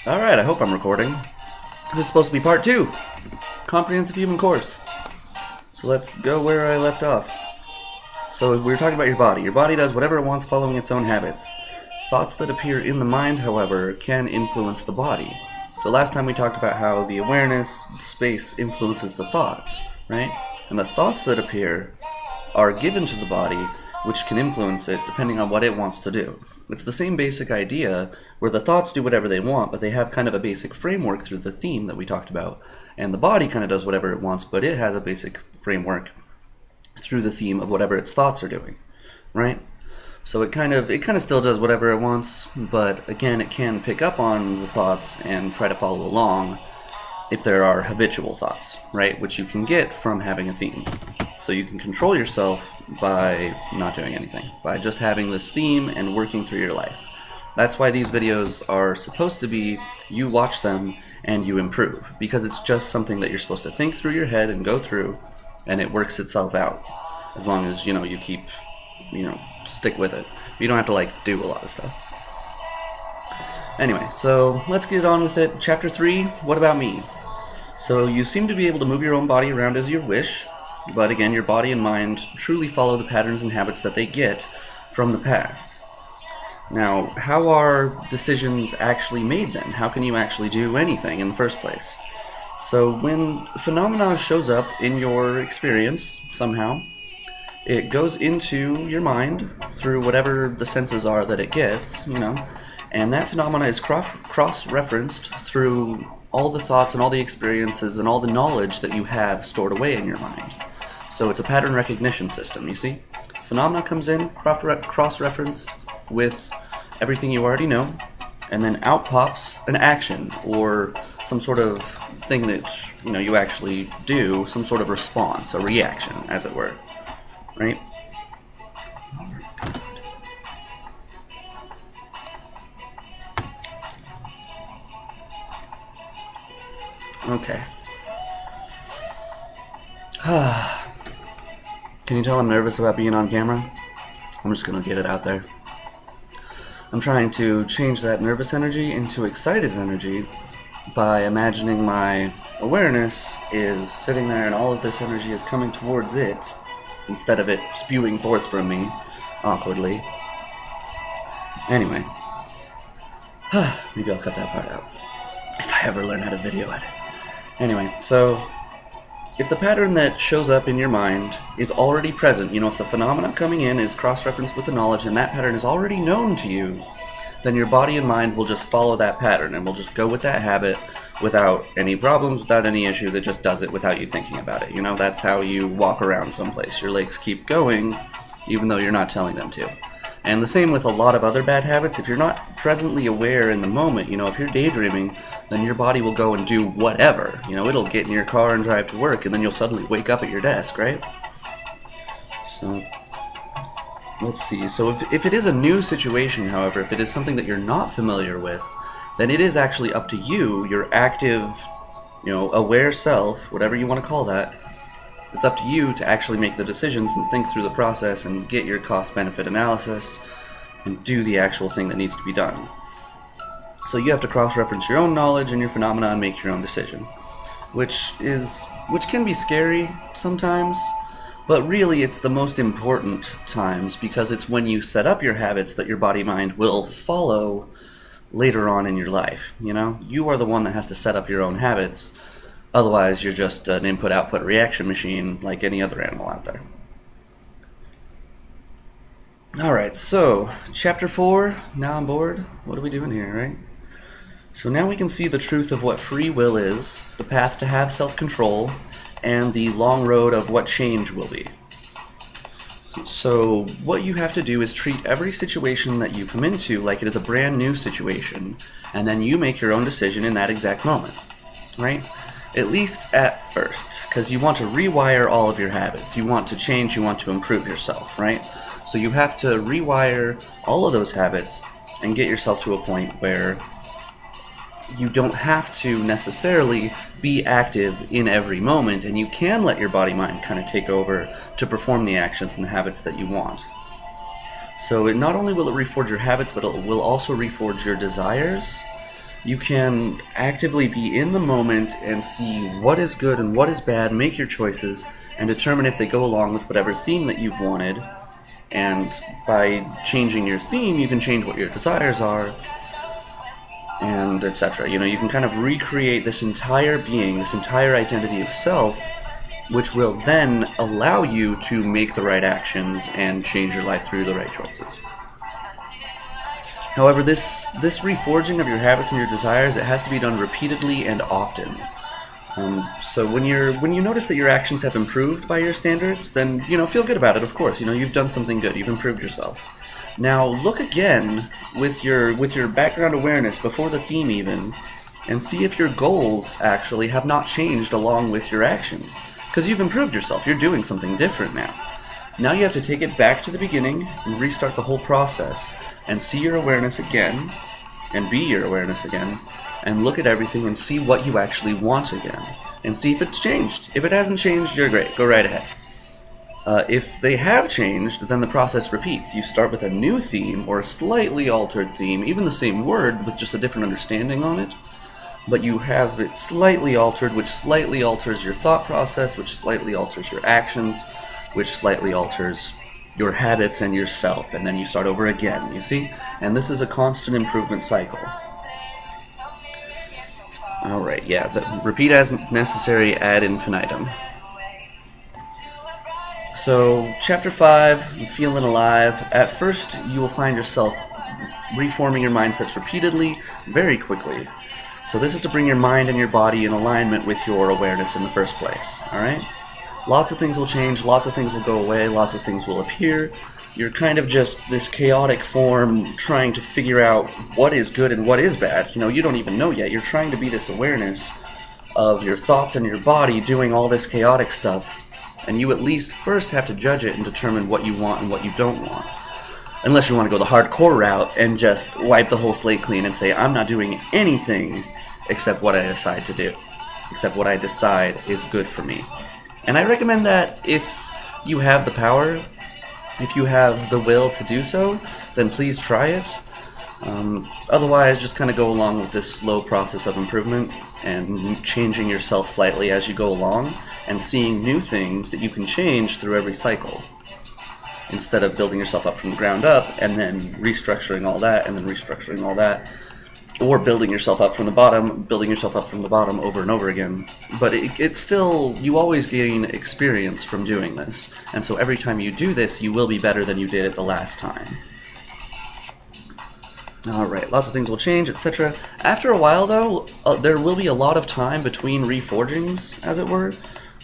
Alright, I hope I'm recording. This is supposed to be part 2. Comprehensive Human Course. So let's go where I left off. So we were talking about your body. Your body does whatever it wants following its own habits. Thoughts that appear in the mind, however, can influence the body. So last time we talked about how the awareness, space, influences the thoughts, right? And the thoughts that appear are given to the body, which can influence it depending on what it wants to do. It's the same basic idea where the thoughts do whatever they want, but they have kind of a basic framework through the theme that we talked about. And the body kind of does whatever it wants, but it has a basic framework through the theme of whatever its thoughts are doing, right? So it kind of still does whatever it wants, but again, it can pick up on the thoughts and try to follow along if there are habitual thoughts, right? Which you can get from having a theme. So you can control yourself by not doing anything, by just having this theme and working through your life. That's why these videos are supposed to be, you watch them and you improve, because it's just something that you're supposed to think through your head and go through, and it works itself out, as long as, you keep, stick with it. You don't have to, do a lot of stuff. Anyway, so let's get on with it. Chapter 3, what about me? So you seem to be able to move your own body around as you wish, but again, your body and mind truly follow the patterns and habits that they get from the past. Now, how are decisions actually made then? How can you actually do anything in the first place? So when phenomena shows up in your experience, somehow, it goes into your mind through whatever the senses are that it gets, and that phenomena is cross-referenced through all the thoughts and all the experiences and all the knowledge that you have stored away in your mind. So it's a pattern recognition system, you see? Phenomena comes in, cross-referenced with everything you already know, and then out pops an action or some sort of thing that, you actually do, some sort of response, a reaction, as it were, right? Okay. Can you tell I'm nervous about being on camera? I'm just gonna get it out there. I'm trying to change that nervous energy into excited energy by imagining my awareness is sitting there and all of this energy is coming towards it instead of it spewing forth from me awkwardly. Anyway, maybe I'll cut that part out if I ever learn how to video edit. Anyway, so if the pattern that shows up in your mind is already present, if the phenomena coming in is cross-referenced with the knowledge and that pattern is already known to you, then your body and mind will just follow that pattern and will just go with that habit without any problems, without any issues. It just does it without you thinking about it. That's how you walk around someplace. Your legs keep going even though you're not telling them to. And the same with a lot of other bad habits. If you're not presently aware in the moment, if you're daydreaming, then your body will go and do whatever. It'll get in your car and drive to work, and then you'll suddenly wake up at your desk, right? So, let's see. So if it is a new situation, however, if it is something that you're not familiar with, then it is actually up to you, your active, aware self, whatever you want to call that. It's up to you to actually make the decisions and think through the process and get your cost-benefit analysis and do the actual thing that needs to be done. So you have to cross-reference your own knowledge and your phenomena and make your own decision, which can be scary sometimes, but really it's the most important times because it's when you set up your habits that your body-mind will follow later on in your life. You are the one that has to set up your own habits. Otherwise, you're just an input-output reaction machine like any other animal out there. Alright, so, Chapter 4, now I'm bored. What are we doing here, right? So now we can see the truth of what free will is, the path to have self-control, and the long road of what change will be. So what you have to do is treat every situation that you come into like it is a brand new situation, and then you make your own decision in that exact moment, right? At least at first, because you want to rewire all of your habits. You want to change, you want to improve yourself, right? So you have to rewire all of those habits and get yourself to a point where you don't have to necessarily be active in every moment, and you can let your body-mind kind of take over to perform the actions and the habits that you want. So not only will it reforge your habits, but it will also reforge your desires You can actively be in the moment and see what is good and what is bad, make your choices, and determine if they go along with whatever theme that you've wanted. And by changing your theme, you can change what your desires are, and etc. You know, you can kind of recreate this entire being, this entire identity of self, which will then allow you to make the right actions and change your life through the right choices. However, this reforging of your habits and your desires, it has to be done repeatedly and often. So when you notice that your actions have improved by your standards, then feel good about it. Of course, you've done something good. You've improved yourself. Now look again with your background awareness before the theme even, and see if your goals actually have not changed along with your actions. Because you've improved yourself. You're doing something different now. Now you have to take it back to the beginning and restart the whole process, and see your awareness again, and be your awareness again, and look at everything and see what you actually want again, and see if it's changed. If it hasn't changed, you're great. Go right ahead. If they have changed, then the process repeats. You start with a new theme, or a slightly altered theme, even the same word with just a different understanding on it, but you have it slightly altered, which slightly alters your thought process, which slightly alters your actions, which slightly alters your habits and yourself, and then you start over again, you see? And this is a constant improvement cycle. Alright, yeah, repeat as necessary ad infinitum. So, Chapter 5, Feeling Alive. At first, you will find yourself reforming your mindsets repeatedly, very quickly. So this is to bring your mind and your body in alignment with your awareness in the first place, alright? Lots of things will change, lots of things will go away, lots of things will appear. You're kind of just this chaotic form trying to figure out what is good and what is bad. You don't even know yet. You're trying to be this awareness of your thoughts and your body doing all this chaotic stuff. And you at least first have to judge it and determine what you want and what you don't want. Unless you want to go the hardcore route and just wipe the whole slate clean and say, I'm not doing anything except what I decide to do. Except what I decide is good for me. And I recommend that if you have the power, if you have the will to do so, then please try it. Otherwise, just kind of go along with this slow process of improvement and changing yourself slightly as you go along and seeing new things that you can change through every cycle. Instead of building yourself up from the ground up and then restructuring all that and then restructuring all that. Or building yourself up from the bottom over and over again. But it's still, you always gain experience from doing this. And so every time you do this, you will be better than you did it the last time. Alright, lots of things will change, etc. After a while, though, there will be a lot of time between reforgings, as it were.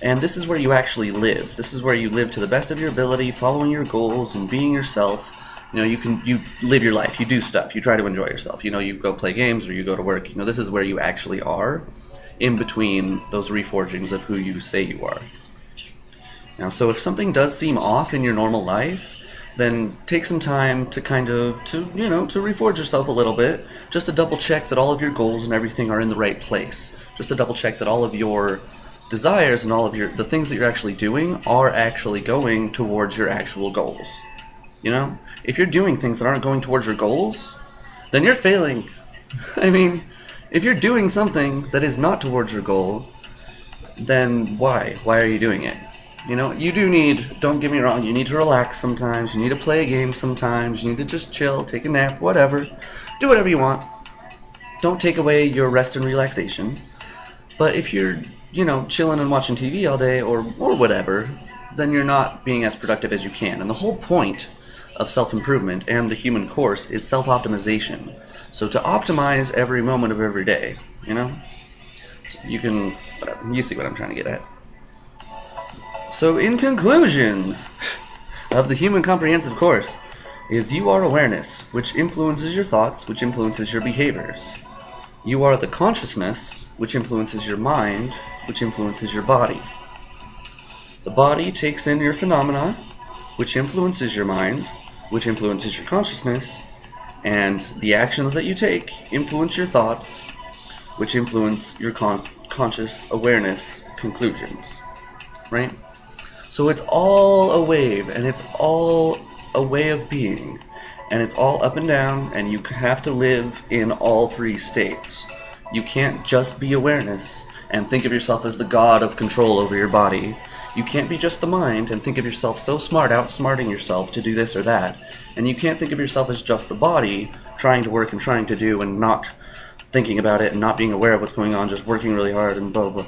And this is where you actually live. This is where you live to the best of your ability, following your goals and being yourself. You live your life, you do stuff, you try to enjoy yourself. You go play games or you go to work. This is where you actually are, in between those reforgings of who you say you are. Now, so if something does seem off in your normal life, then take some time to to reforge yourself a little bit, just to double check that all of your goals and everything are in the right place. Just to double check that all of your desires and all of the things that you're actually doing are actually going towards your actual goals. If you're doing things that aren't going towards your goals, then you're failing. I mean, if you're doing something that is not towards your goal, then why? Why are you doing it? You do need, don't get me wrong, you need to relax sometimes, you need to play a game sometimes, you need to just chill, take a nap, whatever. Do whatever you want. Don't take away your rest and relaxation. But if you're, chilling and watching TV all day or whatever, then you're not being as productive as you can. And the whole point of self-improvement and the human course is self-optimization. So to optimize every moment of every day, you can, whatever, you see what I'm trying to get at. So in conclusion of the Human Comprehensive Course is you are awareness, which influences your thoughts, which influences your behaviors. You are the consciousness, which influences your mind, which influences your body. The body takes in your phenomena, which influences your mind, which influences your consciousness, and the actions that you take influence your thoughts, which influence your conscious awareness conclusions, right? So it's all a wave, and it's all a way of being, And it's all up and down, and you have to live in all three states. You can't just be awareness and think of yourself as the god of control over your body. You can't be just the mind and think of yourself so smart, outsmarting yourself to do this or that. And you can't think of yourself as just the body, trying to work and trying to do and not thinking about it and not being aware of what's going on, just working really hard and blah, blah.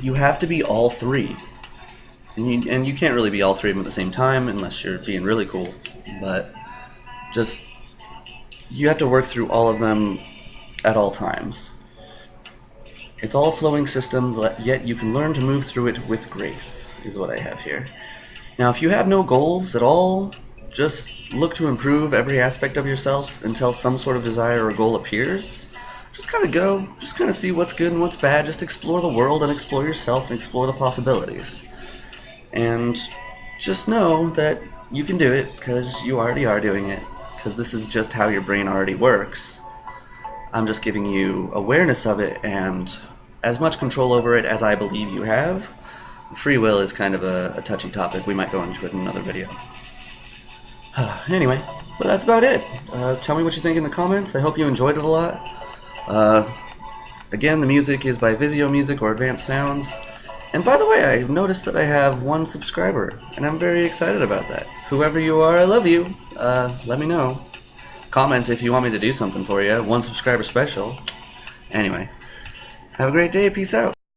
You have to be all three. And you can't really be all three of them at the same time unless you're being really cool. But just, you have to work through all of them at all times. It's all a flowing system, yet you can learn to move through it with grace, is what I have here. Now, if you have no goals at all, just look to improve every aspect of yourself until some sort of desire or goal appears. Just kind of go, just kind of see what's good and what's bad, just explore the world and explore yourself and explore the possibilities. And just know that you can do it, because you already are doing it, because this is just how your brain already works. I'm just giving you awareness of it and as much control over it as I believe you have. Free will is kind of a touchy topic. We might go into it in another video. Anyway, but that's about it. Tell me what you think in the comments. I hope you enjoyed it a lot. Again, the music is by Vizio Music or Advanced Sounds. And by the way, I noticed that I have 1 subscriber, and I'm very excited about that. Whoever you are, I love you. Let me know. Comment if you want me to do something for you. 1 subscriber special. Anyway, have a great day. Peace out.